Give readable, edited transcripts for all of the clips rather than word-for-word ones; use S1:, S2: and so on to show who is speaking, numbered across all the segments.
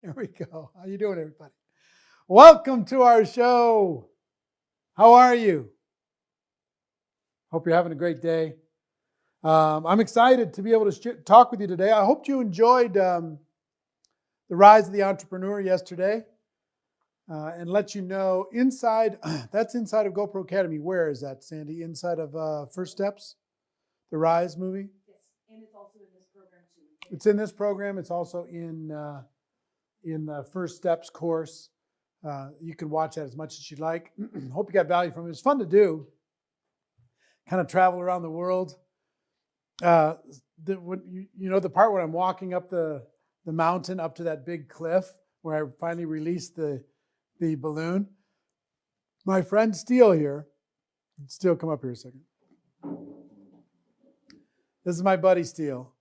S1: Here we go. How you doing, everybody? Welcome to our show. How are you? Hope you're having a great day. I'm excited to be able to talk with you today. I hope you enjoyed the Rise of the Entrepreneur yesterday, and let you know inside. That's inside of GoPro Academy. Where is that, Sandy? Inside of First Steps, the Rise movie.
S2: Yes, and it's also in this program too.
S1: It's in this program. It's also in the First Steps course. You can watch that as much as you'd like. Hope you got value from it. It's fun to do. Kind of travel around the world. The part where I'm walking up the mountain up to that big cliff where I finally released the balloon. My friend Steele here. Steele, come up here a second. This is my buddy Steele.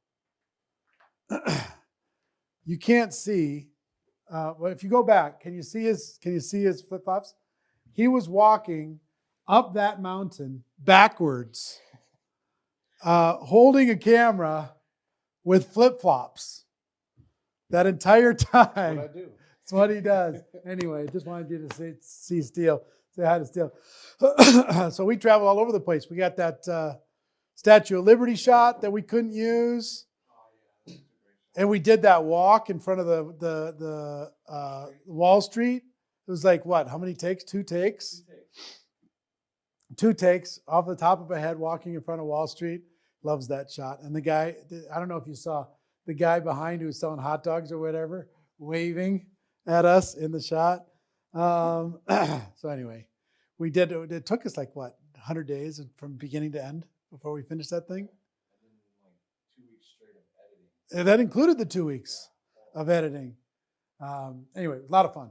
S1: You can't see. Well, if you go back, can you see his flip-flops? He was walking up that mountain backwards, holding a camera with flip-flops that entire time.
S3: That's what I do.
S1: That's what he does. Anyway, just wanted you to see Steele. Say hi to Steele. So we travel all over the place. We got that Statue of Liberty shot that we couldn't use. And we did that walk in front of the Wall Street. It was like, what, how many takes? 2 takes? 2 takes off the top of a head walking in front of Wall Street. Loves that shot. And the guy, I don't know if you saw the guy behind who was selling hot dogs or whatever, waving at us in the shot. So anyway, we did. It took us like, what, 100 days from beginning to end before we finished that thing? And that included the 2 weeks of editing. Anyway, a lot of fun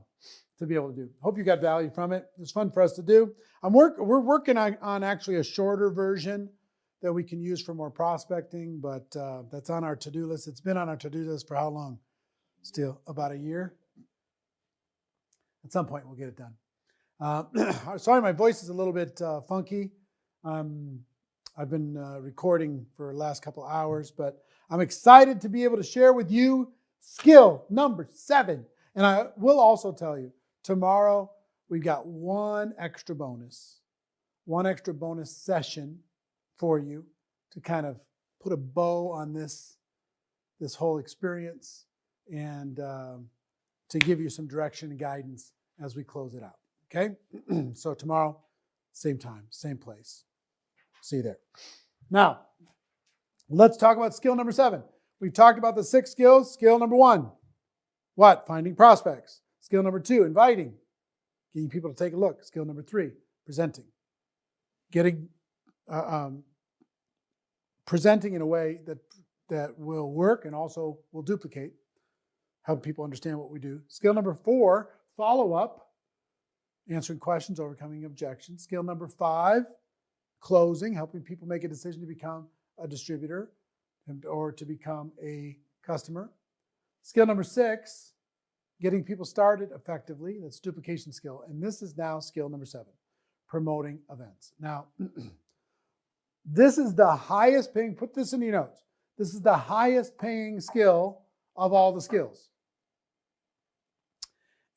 S1: to be able to do. Hope you got value from it. It's fun for us to do. We're working on actually a shorter version that we can use for more prospecting, but that's on our to-do list. It's been on our to-do list for how long? Still about a year. At some point, we'll get it done. Sorry, my voice is a little bit funky. I've been recording for the last couple hours, but I'm excited to be able to share with you skill number 7. And I will also tell you, tomorrow we've got one extra bonus session for you to kind of put a bow on this whole experience and to give you some direction and guidance as we close it out. Okay? So tomorrow, same time, same place. See you there. Now, let's talk about skill number 7. We've talked about the 6 skills. Skill number 1, what? Finding prospects. Skill number 2, inviting, getting people to take a look. Skill number 3, presenting. Presenting in a way that will work and also will duplicate, help people understand what we do. Skill number 4, follow up, answering questions, overcoming objections. Skill number 5, closing, helping people make a decision to become a distributor or to become a customer. Skill number 6, getting people started effectively. That's duplication skill. And this is now skill number 7, promoting events. Now, this is the highest paying, put this in your notes. This is the highest paying skill of all the skills.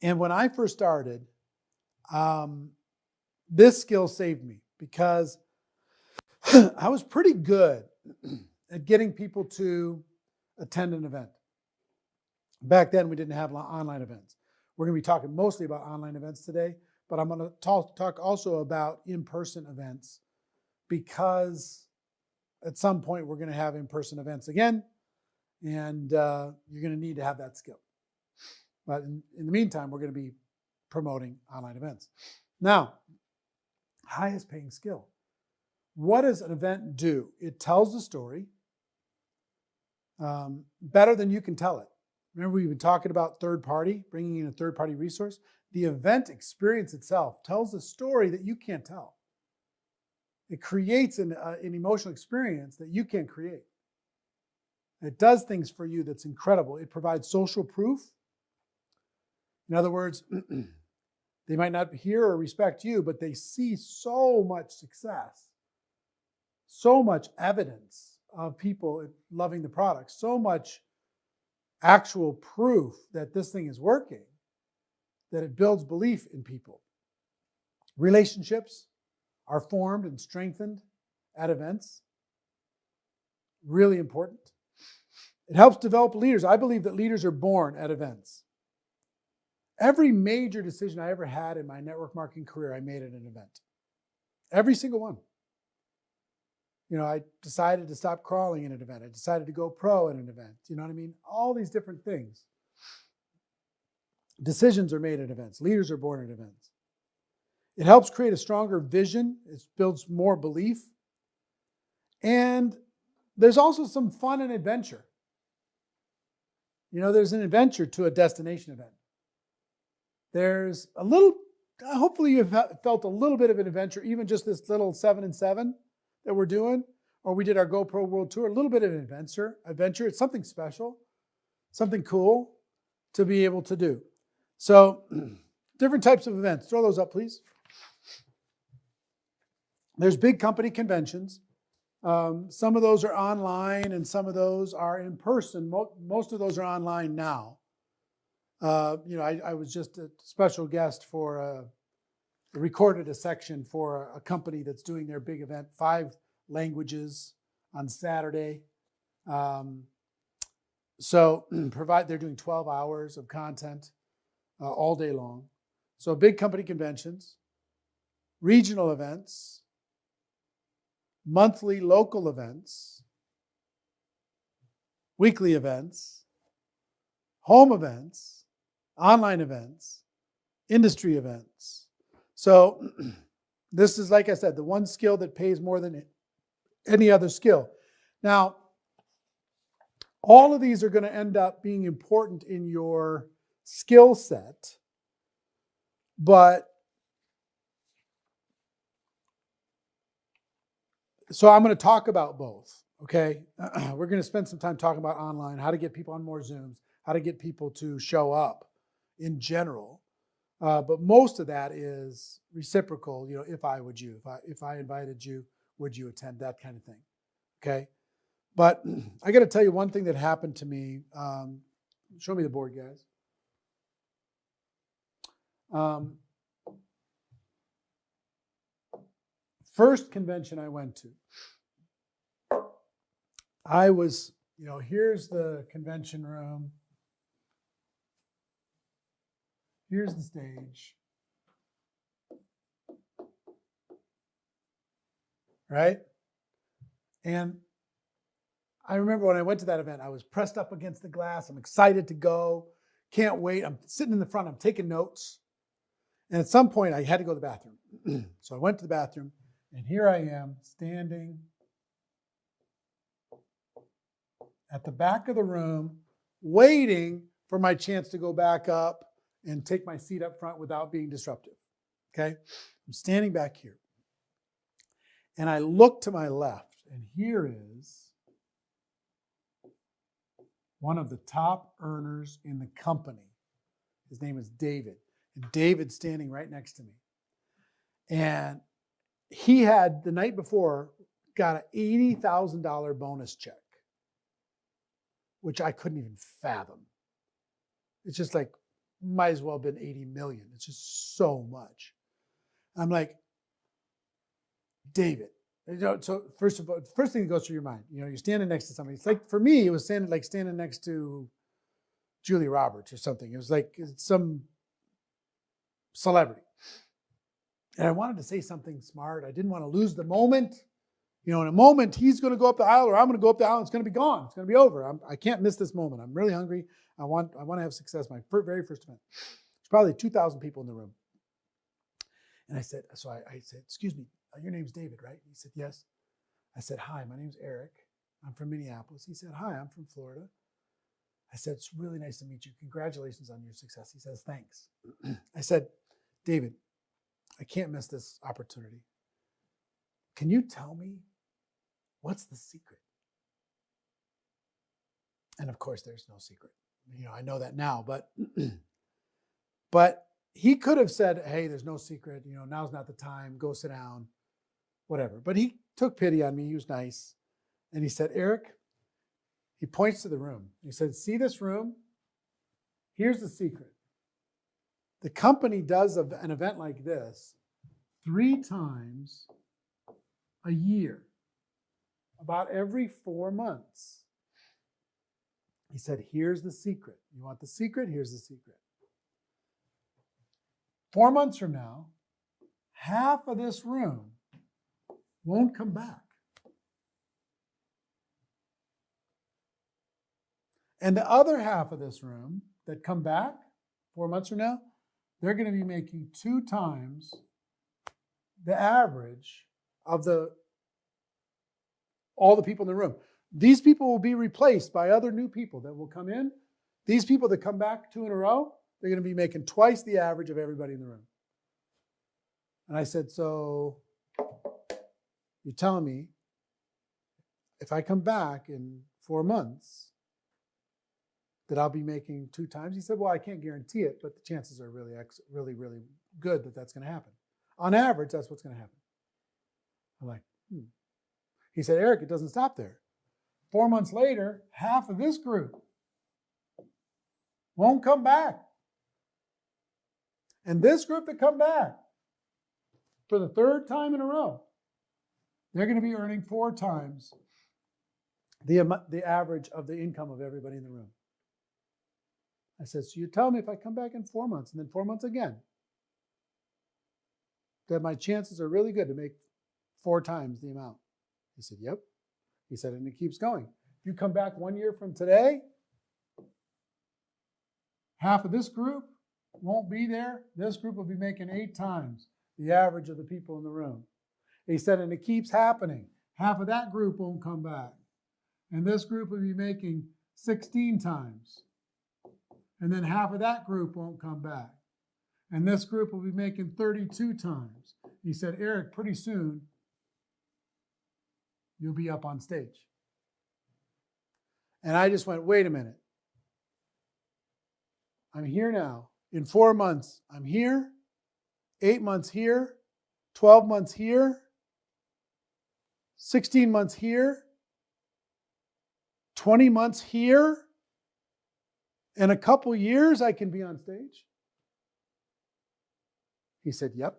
S1: And when I first started, this skill saved me because I was pretty good at getting people to attend an event. Back then, we didn't have online events. We're going to be talking mostly about online events today, but I'm going to talk also about in-person events because at some point we're going to have in-person events again, and you're going to need to have that skill. But in the meantime, we're going to be promoting online events. Now, highest paying skill. What does an event do? It tells the story better than you can tell it. Remember, we've been talking about third party, bringing in a third party resource. The event experience itself tells a story that you can't tell. It creates an emotional experience that you can't create. It does things for you that's incredible. It provides social proof. In other words, they might not hear or respect you, but they see so much success, so much evidence of people loving the product, so much actual proof that this thing is working, that it builds belief in people. Relationships are formed and strengthened at events. Really important. It helps develop leaders. I believe that leaders are born at events. Every major decision I ever had in my network marketing career, I made at an event. Every single one. I decided to stop crawling in an event. I decided to go pro in an event. You know what I mean? All these different things. Decisions are made at events. Leaders are born at events. It helps create a stronger vision. It builds more belief. And there's also some fun and adventure. There's an adventure to a destination event. There's a little, hopefully you've felt a little bit of an adventure, even just this little 7 and 7 that we're doing, or we did our GoPro World Tour, a little bit of an adventure. It's something special, something cool to be able to do. So different types of events. Throw those up, please. There's big company conventions. Some of those are online and some of those are in person. Most of those are online now. I was just a special guest for recorded a section for a company that's doing their big event, 5 languages on Saturday. So they're doing 12 hours of content all day long. So big company conventions, regional events, monthly local events, weekly events, home events, online events, industry events. So this is, like I said, the one skill that pays more than any other skill. Now, all of these are going to end up being important in your skill set, but so I'm going to talk about both, okay? We're going to spend some time talking about online, how to get people on more Zooms, how to get people to show up in general. But most of that is reciprocal, if I would you, if I invited you, would you attend, that kind of thing, okay? But I got to tell you one thing that happened to me. Show me the board, guys. First convention I went to, I was, here's the convention room. Here's the stage. Right? And I remember when I went to that event, I was pressed up against the glass. I'm excited to go. Can't wait. I'm sitting in the front. I'm taking notes. And at some point, I had to go to the bathroom. So I went to the bathroom, and here I am standing at the back of the room, waiting for my chance to go back up and take my seat up front without being disruptive. Okay? I'm standing back here. And I look to my left, and here is one of the top earners in the company. His name is David. And David's standing right next to me. And he had, the night before, got an $80,000 bonus check, which I couldn't even fathom. It's just like, might as well have been 80 million. It's just so much. I'm like, David. So first of all, first thing that goes through your mind, you're standing next to somebody. It's like, for me, it was standing next to Julia Roberts or something. It was like some celebrity. And I wanted to say something smart. I didn't want to lose the moment. In a moment, he's going to go up the aisle or I'm going to go up the aisle. And it's going to be gone. It's going to be over. I can't miss this moment. I'm really hungry. I want to have success. My very first event. There's probably 2,000 people in the room. And I said, excuse me, your name's David, right? He said, yes. I said, hi, my name's Eric. I'm from Minneapolis. He said, hi, I'm from Florida. I said, it's really nice to meet you. Congratulations on your success. He says, thanks. I said, David, I can't miss this opportunity. Can you tell me what's the secret? And of course, there's no secret. I know that now, but he could have said, hey, there's no secret. Now's not the time. Go sit down, whatever. But he took pity on me. He was nice. And he said, Eric, He points to the room. He said, see this room? Here's the secret. The company does an event like this 3 times a year, about every 4 months. He said, here's the secret. You want the secret? Here's the secret. 4 months from now, half of this room won't come back. And the other half of this room that come back 4 months from now, they're going to be making 2 times the average of all the people in the room. These people will be replaced by other new people that will come in. These people that come back 2 in a row, they're going to be making twice the average of everybody in the room. And I said, so you're telling me if I come back in 4 months that I'll be making 2 times? He said, well, I can't guarantee it, but the chances are really, really good that that's going to happen. On average, that's what's going to happen. I'm like, He said, Eric, it doesn't stop there. 4 months later, half of this group won't come back. And this group that come back for the 3rd time in a row, they're going to be earning 4 times the average of the income of everybody in the room. I said, so you tell me if I come back in 4 months and then 4 months again, that my chances are really good to make 4 times the amount. He said, yep. He said, and it keeps going. If you come back 1 year from today, half of this group won't be there. This group will be making 8 times the average of the people in the room. He said, and it keeps happening. Half of that group won't come back. And this group will be making 16 times. And then half of that group won't come back. And this group will be making 32 times. He said, Eric, pretty soon, you'll be up on stage. And I just went, wait a minute. I'm here now. In 4 months, I'm here. 8 months here. 12 months here. 16 months here. 20 months here. In a couple years, I can be on stage. He said, yep.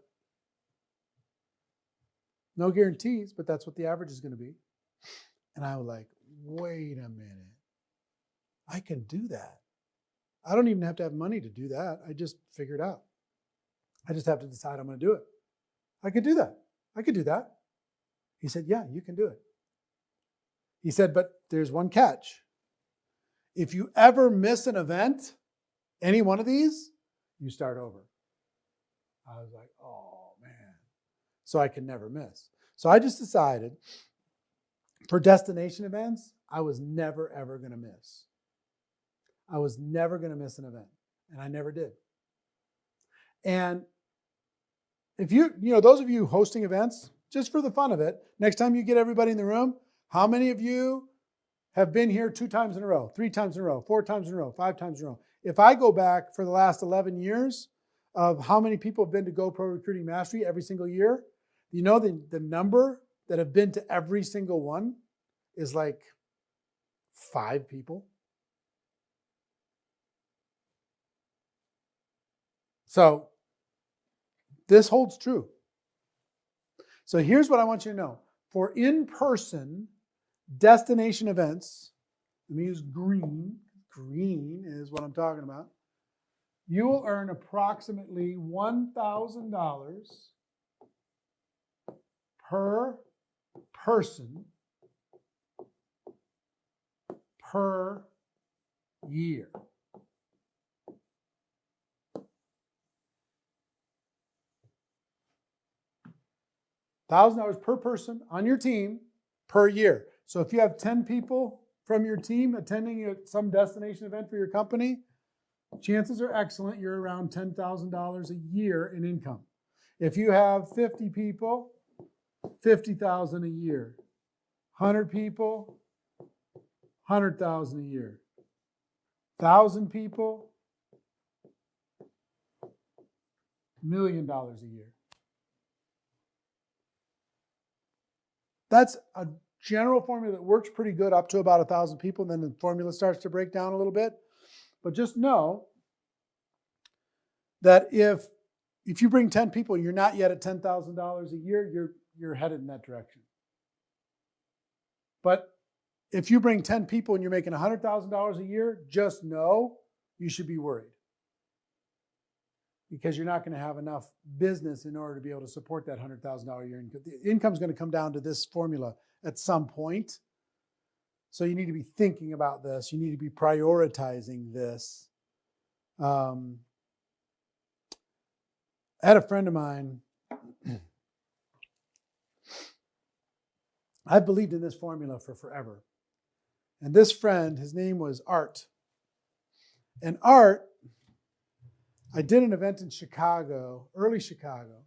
S1: No guarantees, but that's what the average is going to be. And I was like, wait a minute. I can do that. I don't even have to have money to do that. I just figure it out. I just have to decide I'm going to do it. I could do that. I could do that. He said, yeah, you can do it. He said, but there's one catch. If you ever miss an event, any one of these, you start over. I was like, oh, man. So I can never miss. So I just decided for destination events, I was never, ever going to miss. I was never going to miss an event. And I never did. And if those of you hosting events, just for the fun of it, next time you get everybody in the room, how many of you have been here 2 times in a row, 3 times in a row, 4 times in a row, 5 times in a row? If I go back for the last 11 years of how many people have been to GoPro Recruiting Mastery every single year, you know the number that have been to every single one is like 5 people. So this holds true. So here's what I want you to know. For in-person destination events, let me use green. Green is what I'm talking about. You will earn approximately $1,000 per person per year. $1,000 per person on your team per year. So if you have 10 people from your team attending some destination event for your company, chances are excellent you're around $10,000 a year in income. If you have 50 people, $50,000 a year. 100 people, $100,000 a year. 1,000 people, $1 million a year. That's a general formula that works pretty good up to about 1,000 people, and then the formula starts to break down a little bit. But just know that if you bring 10 people and you're not yet at $10,000 a year, you're headed in that direction. But if you bring 10 people and you're making $100,000 a year, just know you should be worried, because you're not going to have enough business in order to be able to support that $100,000 a year income. The income is going to come down to this formula at some point. So you need to be thinking about this. You need to be prioritizing this. I had a friend of mine. I've believed in this formula for forever. And this friend, his name was Art. And Art, I did an event in Chicago, early Chicago,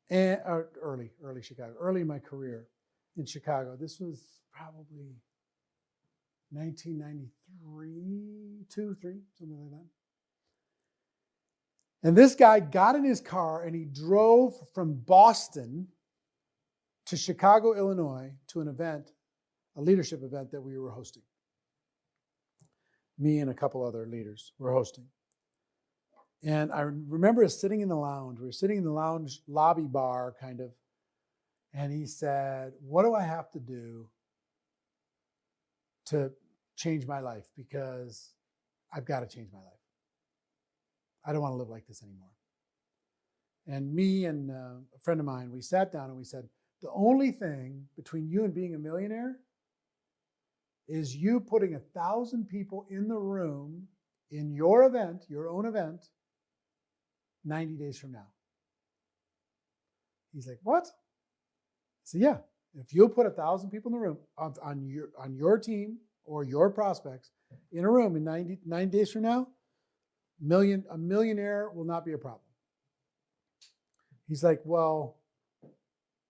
S1: and early Chicago, early in my career in Chicago. This was probably 1993, 2, 3, something like that. And this guy got in his car and he drove from Boston to Chicago, Illinois, to an event, a leadership event that we were hosting. Me and a couple other leaders were hosting. And I remember us sitting in the lounge. We were sitting in the lounge lobby bar, kind of. And he said, "What do I have to do to change my life? Because I've got to change my life. I don't want to live like this anymore." And me and a friend of mine, we sat down and we said, the only thing between you and being a millionaire is you putting 1,000 people in the room in your event, your own event, 90 days from now. He's like, "What?" I said, "Yeah, if you'll put 1,000 people in the room on your team or your prospects in a room in 90 days from now, a millionaire will not be a problem." He's like, "Well,"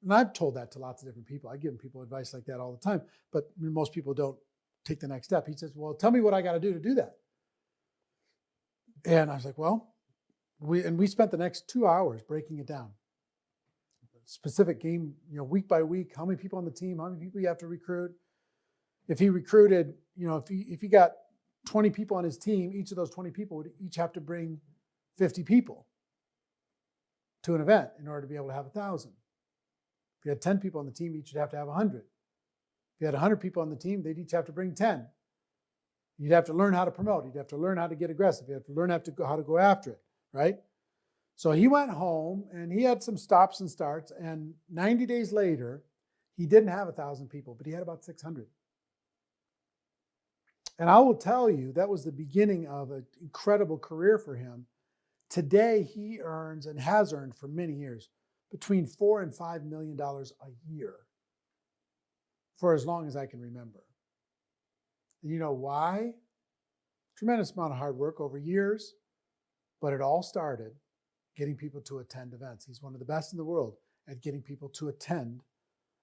S1: and I've told that to lots of different people. I give people advice like that all the time, but most people don't take the next step. He says, "Well, tell me what I got to do that." And I was like, "Well," we spent the next 2 hours breaking it down. Specific game, week by week, how many people on the team, how many people you have to recruit. If he recruited, if he got 20 people on his team, each of those 20 people would each have to bring 50 people to an event in order to be able to have 1,000. If you had 10 people on the team, each would have to have 100. If you had 100 people on the team, they'd each have to bring 10. You'd have to learn how to promote. You'd have to learn how to get aggressive. You have to learn how to go after it, right? So he went home and he had some stops and starts, and 90 days later, he didn't have 1,000 people, but he had about 600. And I will tell you, that was the beginning of an incredible career for him. Today, he earns and has earned for many years between $4 and $5 million a year for as long as I can remember. And you know why? Tremendous amount of hard work over years, but it all started getting people to attend events. He's one of the best in the world at getting people to attend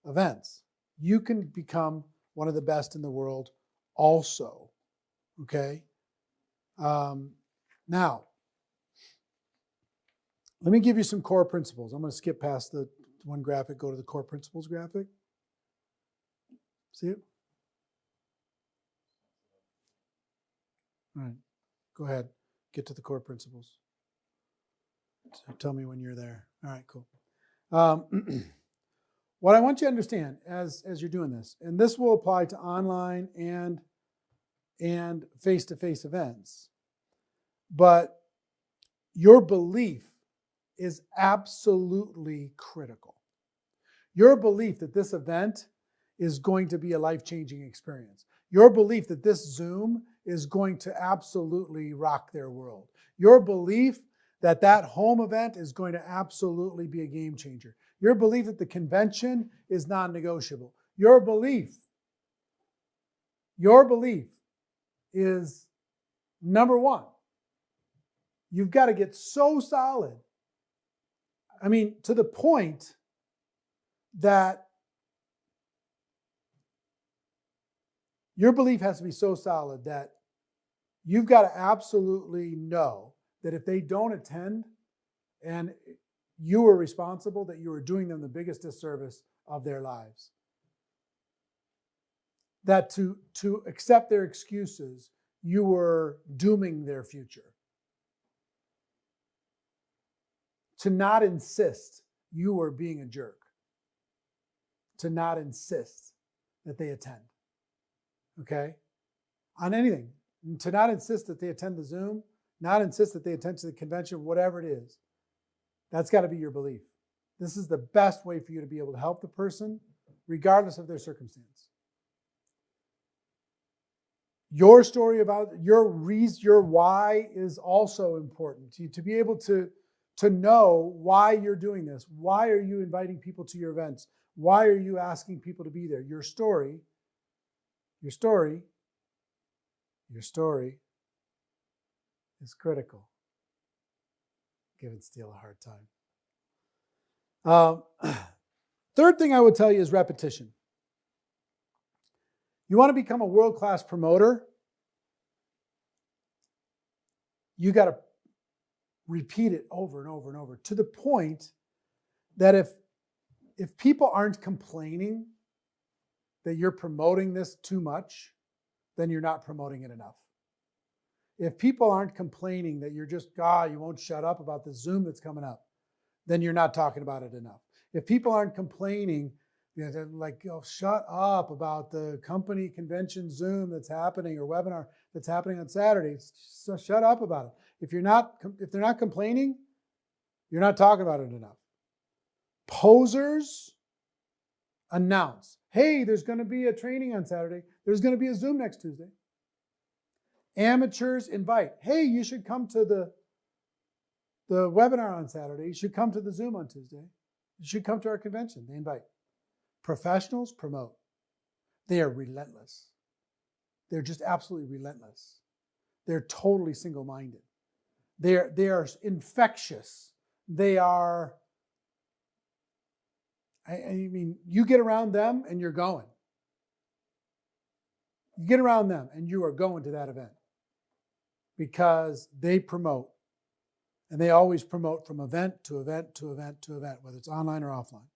S1: events. You can become one of the best in the world also, okay? Now, let me give you some core principles. I'm going to skip past the one graphic, go to the core principles graphic. See it? All right, go ahead. Get to the core principles. So tell me when you're there. All right, cool. What I want you to understand as you're doing this, and this will apply to online and face-to-face events, but your belief is absolutely critical. Your belief that this event is going to be a life-changing experience. Your belief that this Zoom is going to absolutely rock their world. Your belief that home event is going to absolutely be a game changer. Your belief that the convention is non-negotiable. Your belief is number one. You've got to get so solid. I mean, to the point that your belief has to be so solid that you've got to absolutely know that if they don't attend and you were responsible, that you were doing them the biggest disservice of their lives. that to accept their excuses, you were dooming their future. To not insist, you were being a jerk. To not insist that they attend. Okay? On anything. To not insist that they attend the Zoom, not insist that they attend to the convention, whatever it is. That's got to be your belief. This is the best way for you to be able to help the person, regardless of their circumstance. Your story about your reason, your why is also important. To be able to know why you're doing this. Why are you inviting people to your events? Why are you asking people to be there? Your story is critical. Giving Steele a hard time. Third thing I would tell you is repetition. You want to become a world-class promoter, you got to repeat it over and over and over to the point that if people aren't complaining that you're promoting this too much, then you're not promoting it enough. If people aren't complaining that you're just, you won't shut up about the Zoom that's coming up, then you're not talking about it enough. If people aren't complaining, they're like, shut up about the company convention Zoom that's happening or webinar that's happening on Saturday. So shut up about it. If they're not complaining, you're not talking about it enough. Posers announce, hey, there's going to be a training on Saturday. There's going to be a Zoom next Tuesday. Amateurs invite, hey, you should come to the webinar on Saturday. You should come to the Zoom on Tuesday. You should come to our convention. They invite. Professionals promote. They are relentless. They're just absolutely relentless. They're totally single-minded. They are infectious. They are, I mean, you get around them and you're going. You get around them and you are going to that event because they promote. And they always promote from event to event to event to event, whether it's online or offline.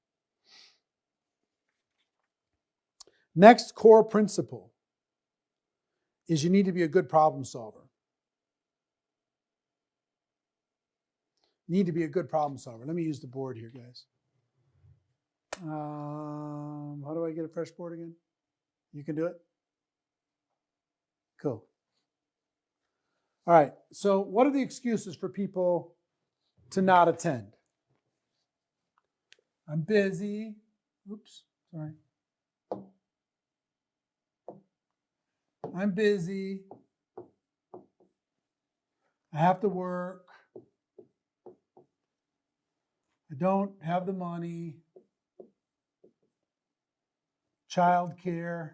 S1: Next core principle is you need to be a good problem solver. You need to be a good problem solver. Let me use the board here, guys. How do I get a fresh board again? You can do it? Cool. All right, so what are the excuses for people to not attend? I'm busy. Oops, sorry. I'm busy. I have to work. I don't have the money. Childcare.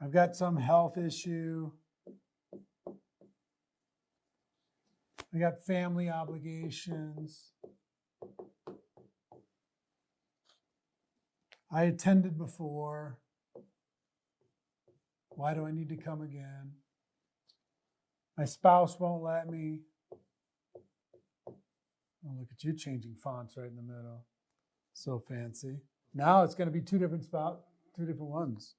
S1: I've got some health issue. I got family obligations. I attended before. Why do I need to come again? My spouse won't let me. Oh, look at you changing fonts right in the middle. So fancy. Now it's going to be two different ones.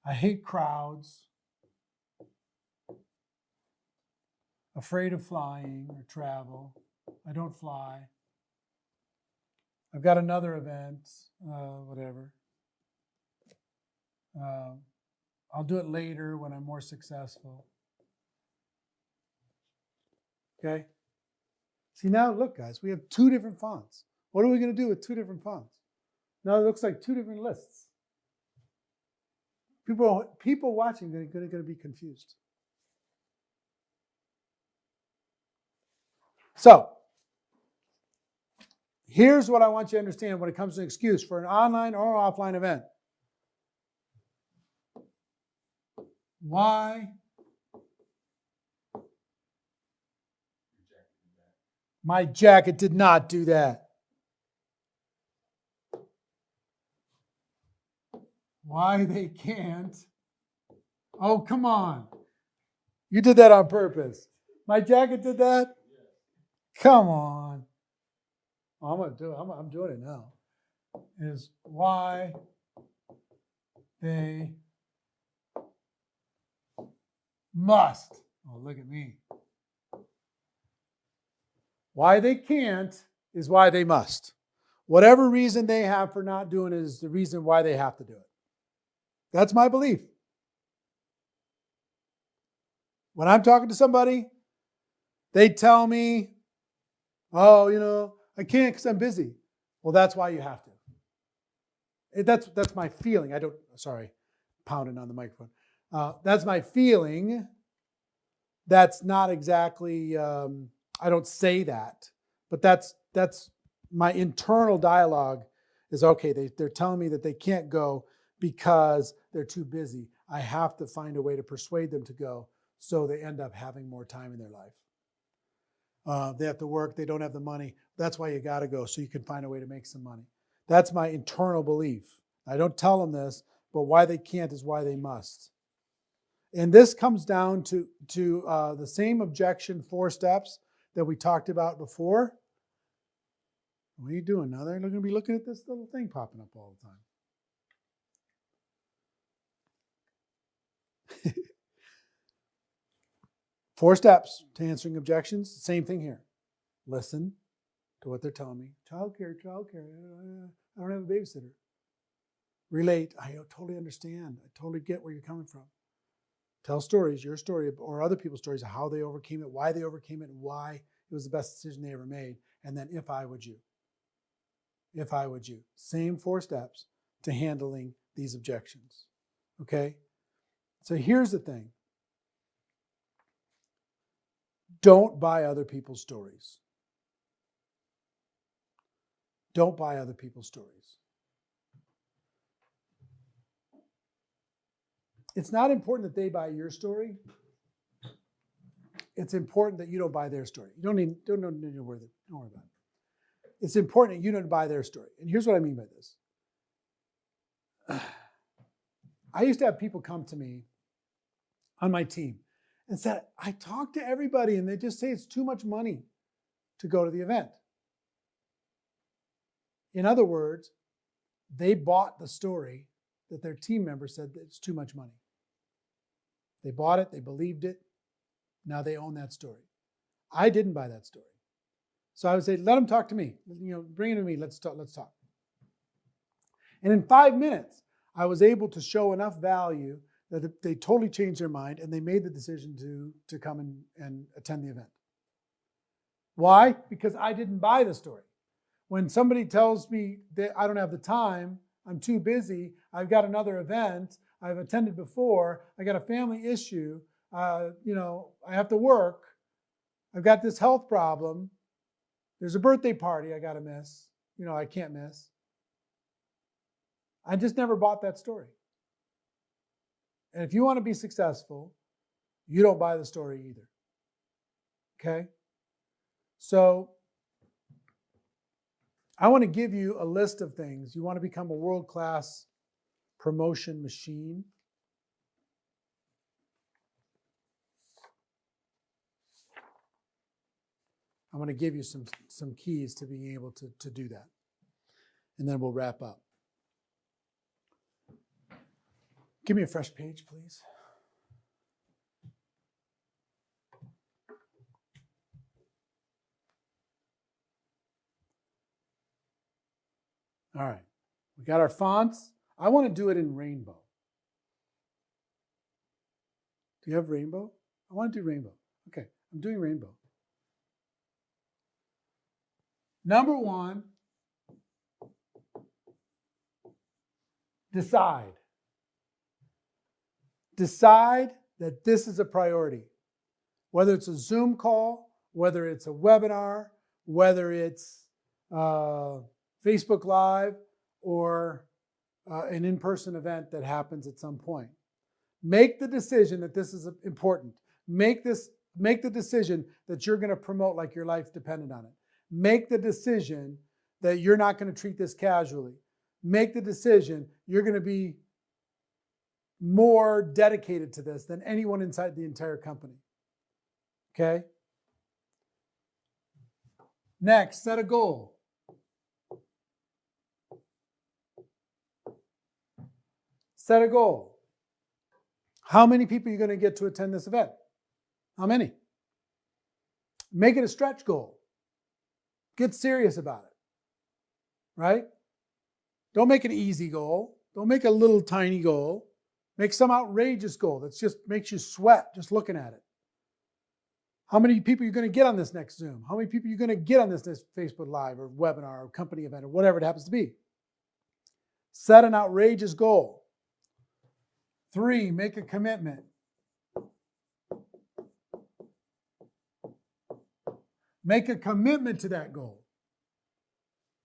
S1: I hate crowds. Afraid of flying or travel. I don't fly. I've got another event, whatever. I'll do it later when I'm more successful. Okay? See now, look guys, we have two different fonts. What are we going to do with two different fonts? Now it looks like two different lists. People watching are going to be confused. So, here's what I want you to understand when it comes to an excuse for an online or offline event. Why? My jacket did not do that. Why they can't? Oh, come on. You did that on purpose. My jacket did that? Come on. I'm going to do it. I'm doing it now. is why they must. Oh, look at me. Why they can't is why they must. Whatever reason they have for not doing it is the reason why they have to do it. That's my belief. When I'm talking to somebody, they tell me, oh, I can't because I'm busy. Well, that's why you have to. That's my feeling. Pounding on the microphone. That's my feeling. That's not exactly, I don't say that, but that's my internal dialogue is, okay, they're telling me that they can't go because they're too busy. I have to find a way to persuade them to go so they end up having more time in their life. They have to work. They don't have the money. That's why you got to go, so you can find a way to make some money. That's my internal belief. I don't tell them this, but why they can't is why they must. And this comes down to the same objection 4 steps that we talked about before. What are you doing now? They're going to be looking at this little thing popping up all the time. 4 steps to answering objections. Same thing here. Listen to what they're telling me. Childcare. I don't have a babysitter. Relate. I totally understand. I totally get where you're coming from. Tell stories, your story or other people's stories of how they overcame it, why they overcame it, and why it was the best decision they ever made. And then if I would you. If I would you. Same 4 steps to handling these objections. Okay? So here's the thing. Don't buy other people's stories. Don't buy other people's stories. It's not important that they buy your story. It's important that you don't buy their story. You don't need to worry about it. It's important that you don't buy their story. And here's what I mean by this. I used to have people come to me on my team and said, I talk to everybody and they just say it's too much money to go to the event. In other words, they bought the story that their team member said that it's too much money. They bought it, they believed it, now they own that story. I didn't buy that story. So I would say, let them talk to me. Bring it to me, let's talk. And in 5 minutes, I was able to show enough value that they totally changed their mind and they made the decision to come and attend the event. Why? Because I didn't buy the story. When somebody tells me that I don't have the time, I'm too busy, I've got another event, I've attended before, I got a family issue, I have to work, I've got this health problem, there's a birthday party I got to miss, I can't miss. I just never bought that story. And if you want to be successful, you don't buy the story either. Okay? So I want to give you a list of things. You want to become a world-class promotion machine. I'm going to give you some keys to being able to do that. And then we'll wrap up. Give me a fresh page, please. All right. We got our fonts. I want to do it in rainbow. Do you have rainbow? I want to do rainbow. Okay, I'm doing rainbow. Number 1, decide. Decide that this is a priority. Whether it's a Zoom call, whether it's a webinar, whether it's Facebook Live, or an in-person event that happens at some point. Make the decision that this is important. Make the decision that you're going to promote like your life depended on it. Make the decision that you're not going to treat this casually. Make the decision you're going to be more dedicated to this than anyone inside the entire company. Okay? Next, set a goal. Set a goal. How many people are you going to get to attend this event? How many? Make it a stretch goal. Get serious about it, right? Don't make an easy goal. Don't make a little tiny goal. Make some outrageous goal that just makes you sweat just looking at it. How many people are you going to get on this next Zoom? How many people are you going to get on this next Facebook Live or webinar or company event or whatever it happens to be? Set an outrageous goal. 3, make a commitment. Make a commitment to that goal.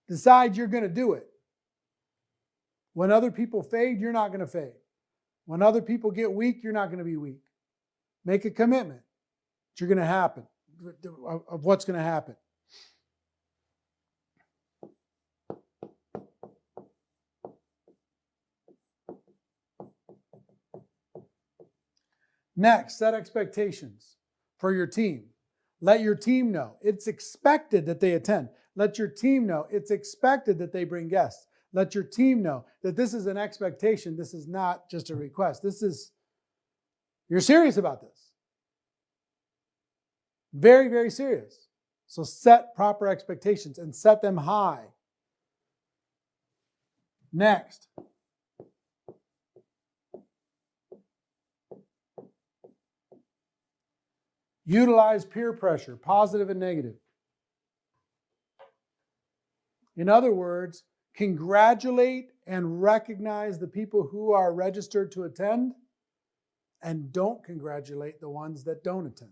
S1: Decide you're going to do it. When other people fade, you're not going to fade. When other people get weak, you're not going to be weak. Make a commitment that you're going to happen, of what's going to happen. Next, set expectations for your team. Let your team know it's expected that they attend. Let your team know it's expected that they bring guests. Let your team know that this is an expectation. This is not just a request. You're serious about this. Very, very serious. So set proper expectations and set them high. Next. Utilize peer pressure, positive and negative. In other words, congratulate and recognize the people who are registered to attend and don't congratulate the ones that don't attend.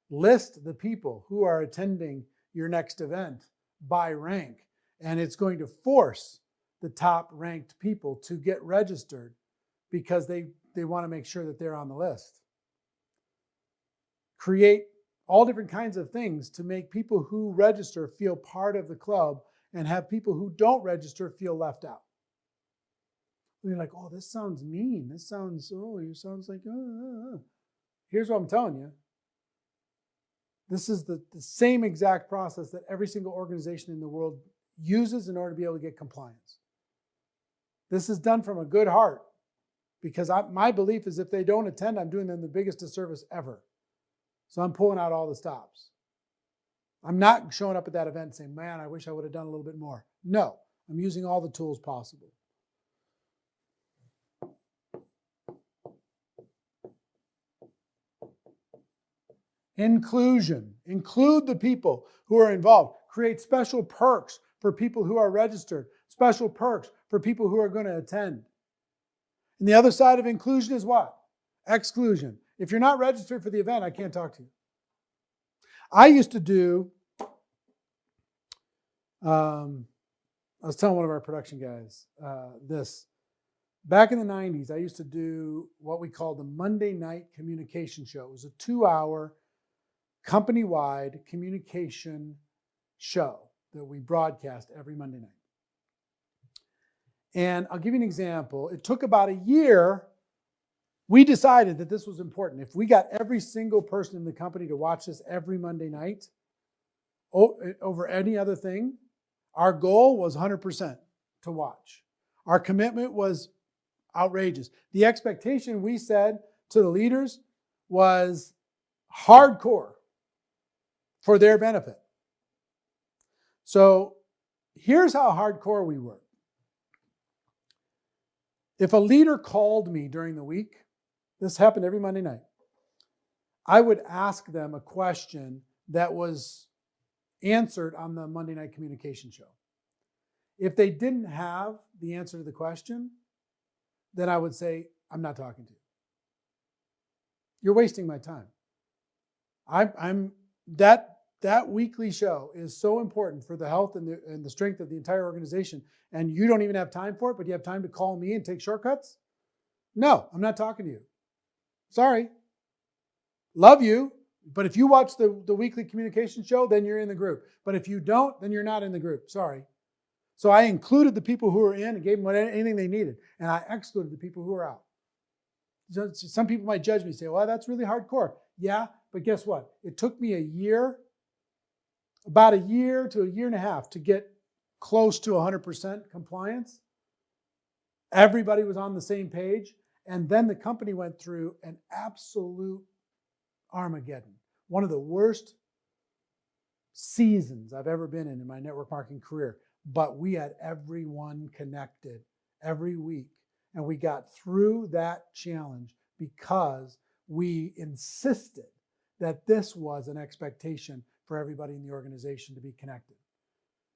S1: List the people who are attending your next event by rank, and it's going to force the top ranked people to get registered because they want to make sure that they're on the list. Create all different kinds of things to make people who register feel part of the club and have people who don't register feel left out. You're like, oh, this sounds mean. This sounds, it sounds like, Here's what I'm telling you. This is the same exact process that every single organization in the world uses in order to be able to get compliance. This is done from a good heart because my belief is if they don't attend, I'm doing them the biggest disservice ever. So I'm pulling out all the stops. I'm not showing up at that event saying, man, I wish I would have done a little bit more. No, I'm using all the tools possible. Inclusion. Include the people who are involved. Create special perks for people who are registered. Special perks for people who are going to attend. And the other side of inclusion is what? Exclusion. If you're not registered for the event, I can't talk to you. I used to do, I was telling one of our production guys this. Back in the 90s, I used to do what we called the Monday night communication show. It was a 2-hour company-wide communication show that we broadcast every Monday night. And I'll give you an example. It took about a year. We decided that this was important. If we got every single person in the company to watch this every Monday night over any other thing, our goal was 100% to watch. Our commitment was outrageous. The expectation we said to the leaders was hardcore for their benefit. So here's how hardcore we were. If a leader called me during the week, this happened every Monday night, I would ask them a question that was answered on the Monday night communication show. If they didn't have the answer to the question, then I would say, I'm not talking to you. You're wasting my time. That weekly show is so important for the health and the strength of the entire organization, and you don't even have time for it, but you have time to call me and take shortcuts? No, I'm not talking to you. Sorry. Love you, but if you watch the weekly communication show, then you're in the group. But if you don't, then you're not in the group. Sorry. So I included the people who were in and gave them anything they needed, and I excluded the people who were out. So some people might judge me and say, well, that's really hardcore. Yeah, but guess what? It took me about a year to a year and a half to get close to 100% compliance. Everybody was on the same page. And then the company went through an absolute Armageddon. One of the worst seasons I've ever been in my network marketing career. But we had everyone connected every week. And we got through that challenge because we insisted that this was an expectation for everybody in the organization to be connected.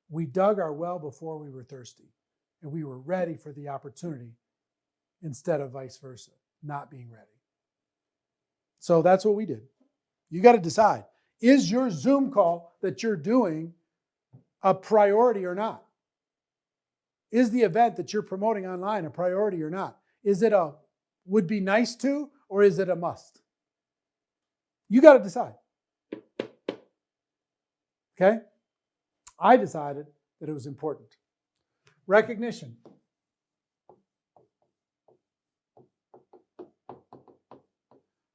S1: We dug our well before we were thirsty, and we were ready for the opportunity instead of vice versa, not being ready. So that's what we did. You got to decide, is your Zoom call that you're doing a priority or not? Is the event that you're promoting online a priority or not? Is it a would be nice to, or is it a must? You got to decide. Okay? I decided that it was important. Recognition.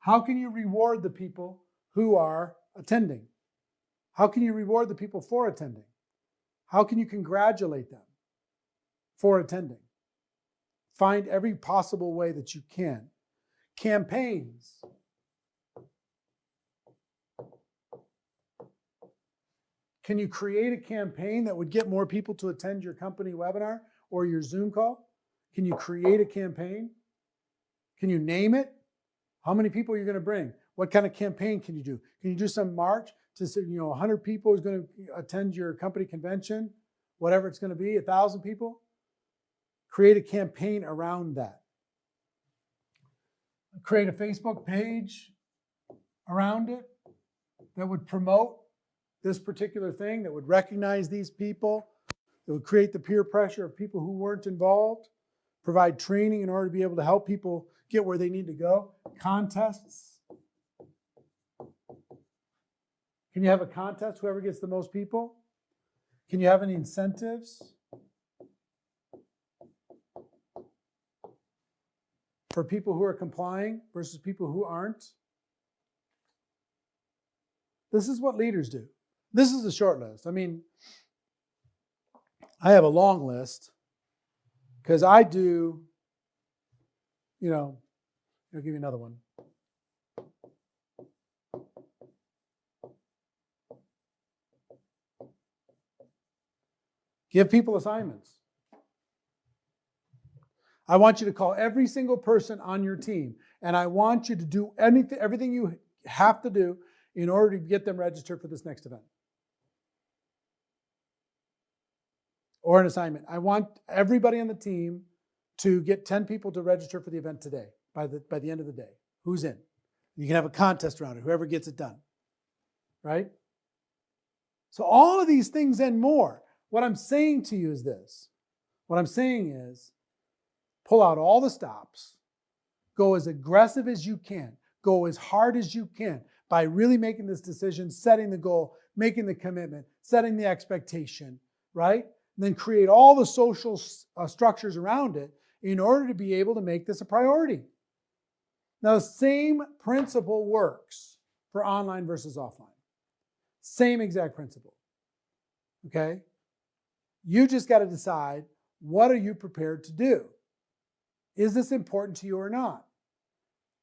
S1: How can you reward the people who are attending? How can you reward the people for attending? How can you congratulate them for attending? Find every possible way that you can. Campaigns. Can you create a campaign that would get more people to attend your company webinar or your Zoom call? Can you create a campaign? Can you name it? How many people are you going to bring? What kind of campaign can you do? Can you do some march to say, 100 people is going to attend your company convention, whatever it's going to be, 1,000 people? Create a campaign around that. Create a Facebook page around it that would promote this particular thing, that would recognize these people, that would create the peer pressure of people who weren't involved, provide training in order to be able to help people get where they need to go. Contests. Can you have a contest, whoever gets the most people? Can you have any incentives for people who are complying versus people who aren't? This is what leaders do. This is a short list. I mean, I have a long list because I do, I'll give you another one. Give people assignments. I want you to call every single person on your team, and I want you to do everything you have to do in order to get them registered for this next event. Or an assignment. I want everybody on the team to get 10 people to register for the event today, by the end of the day. Who's in? You can have a contest around it, whoever gets it done. Right? So all of these things and more. What I'm saying to you is this. What I'm saying is, pull out all the stops. Go as aggressive as you can. Go as hard as you can by really making this decision, setting the goal, making the commitment, setting the expectation, right? And then create all the social structures around it in order to be able to make this a priority. Now, the same principle works for online versus offline. Same exact principle. Okay? You just got to decide, what are you prepared to do? Is this important to you or not?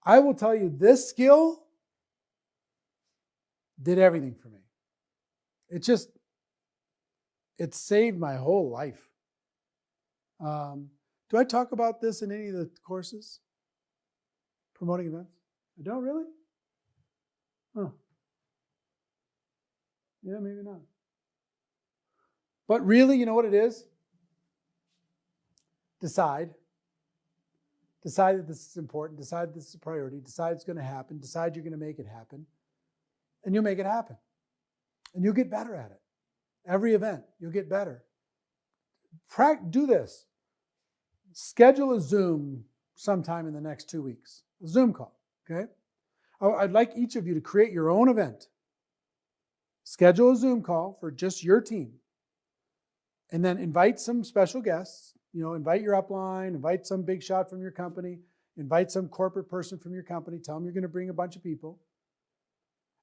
S1: I will tell you, this skill did everything for me. It saved my whole life. Do I talk about this in any of the courses? Promoting events? I don't really? Huh. Yeah, maybe not. But really, you know what it is? Decide. Decide that this is important. Decide this is a priority. Decide it's going to happen. Decide you're going to make it happen. And you'll make it happen. And you'll get better at it. Every event, you'll get better. Do this. Schedule a Zoom sometime in the next 2 weeks. A Zoom call, okay? I'd like each of you to create your own event. Schedule a Zoom call for just your team. And then invite some special guests. Invite your upline, invite some big shot from your company, invite some corporate person from your company, tell them you're going to bring a bunch of people.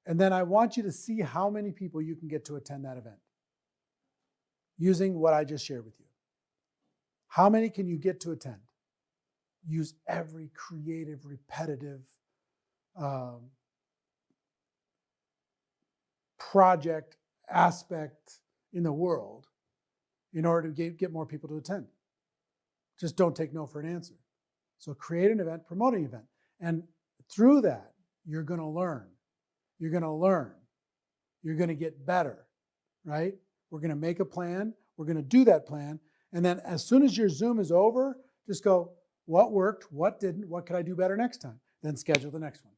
S1: And then I want you to see how many people you can get to attend that event using what I just shared with you. How many can you get to attend? use every creative, repetitive project aspect in the world in order to get more people to attend. Just don't take no for an answer. So create an event, promote an event. And through that, you're going to learn. You're going to learn. You're going to get better, right? We're going to make a plan. We're going to do that plan. And then as soon as your Zoom is over, just go, what worked? What didn't? What could I do better next time? Then schedule the next one.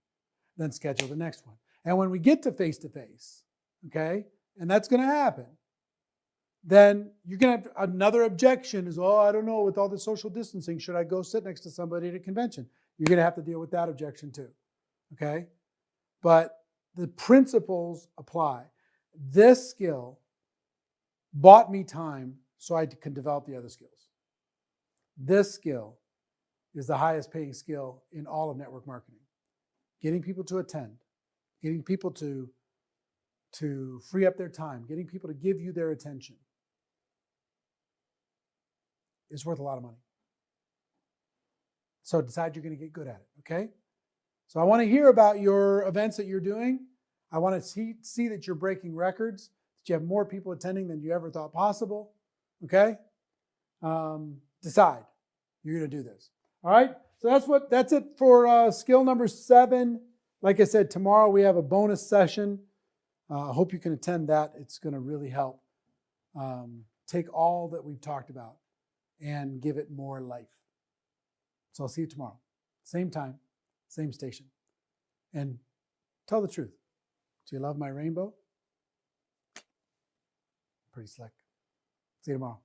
S1: Then schedule the next one. And when we get to face-to-face, okay, and that's going to happen, then you're going to have another objection is, oh, I don't know, with all the social distancing, should I go sit next to somebody at a convention? You're going to have to deal with that objection too, okay? But the principles apply. This skill bought me time so I can develop the other skills. This skill is the highest paying skill in all of network marketing. Getting people to attend, getting people to free up their time, getting people to give you their attention is worth a lot of money. So decide you're going to get good at it, okay? So I want to hear about your events that you're doing. I want to see that you're breaking records, that you have more people attending than you ever thought possible, okay? Decide you're going to do this. All right? So that's it for skill number 7. Like I said, tomorrow we have a bonus session. I hope you can attend that. It's going to really help take all that we've talked about and give it more life. So I'll see you tomorrow. Same time, same station. And tell the truth. Do you love my rainbow? Pretty slick. See you tomorrow.